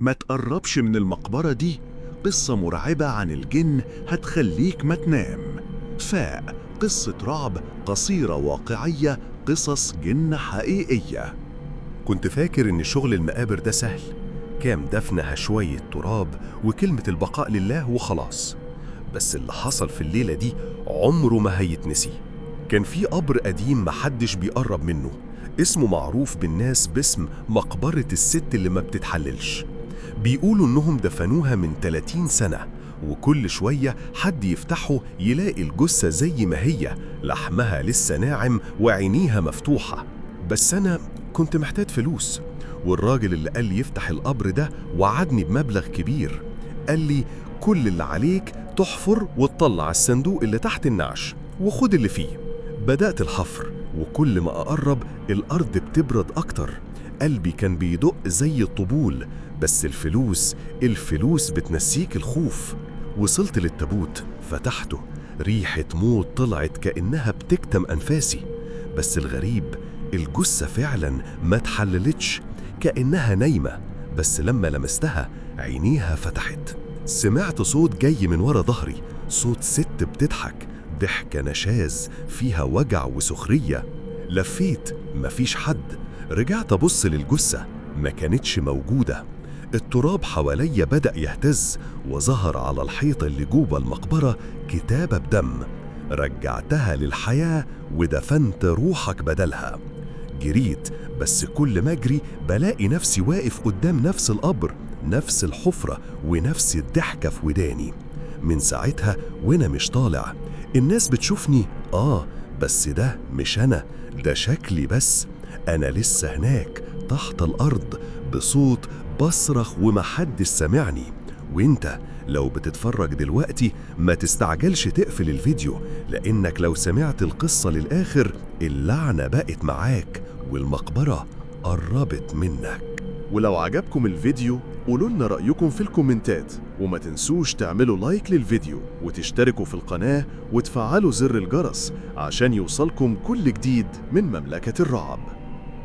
ما تقربش من المقبرة دي، قصة مرعبة عن الجن هتخليك ما تنام. فاء، قصة رعب قصيرة واقعية، قصص جن حقيقية. كنت فاكر إن شغل المقابر ده سهل، كام دفنها شوية تراب وكلمة البقاء لله وخلاص. بس اللي حصل في الليلة دي عمره ما هيتنسي. كان في قبر قديم محدش بيقرب منه، اسمه معروف بالناس باسم مقبرة الست اللي ما بتتحللش. بيقولوا إنهم دفنوها من 30 سنة، وكل شوية حد يفتحه يلاقي الجثة زي ما هي، لحمها لسه ناعم وعينيها مفتوحة. بس أنا كنت محتاج فلوس، والراجل اللي قال لي يفتح القبر ده وعدني بمبلغ كبير. قال لي كل اللي عليك تحفر وتطلع الصندوق اللي تحت النعش وخد اللي فيه. بدأت الحفر، وكل ما أقرب الأرض بتبرد أكتر. قلبي كان بيدق زي الطبول، بس الفلوس بتنسيك الخوف. وصلت للتابوت، فتحته، ريحة موت طلعت كأنها بتكتم أنفاسي. بس الغريب، الجثة فعلا ما اتحللتش، كأنها نايمة. بس لما لمستها عينيها فتحت. سمعت صوت جاي من ورا ظهري، صوت ست بتضحك، ضحكة نشاز فيها وجع وسخرية. لفيت، مفيش حد. رجعت أبص للجثة، ما كانتش موجودة. التراب حواليا بدأ يهتز، وظهر على الحيطة اللي جوه المقبرة كتابة بدم: رجعتها للحياة ودفنت روحك بدلها. جريت، بس كل ما أجري بلاقي نفسي واقف قدام نفس القبر، نفس الحفرة ونفس الضحكة في وداني. من ساعتها وأنا مش طالع. الناس بتشوفني بس ده مش أنا، ده شكلي بس. أنا لسه هناك تحت الأرض بصوت بصرخ ومحدش سمعني. وانت لو بتتفرج دلوقتي ما تستعجلش تقفل الفيديو، لأنك لو سمعت القصة للآخر اللعنة بقت معاك والمقبرة قربت منك. ولو عجبكم الفيديو قولوا لنا رأيكم في الكومنتات، وما تنسوش تعملوا لايك للفيديو وتشتركوا في القناة وتفعلوا زر الجرس عشان يوصلكم كل جديد من مملكة الرعب.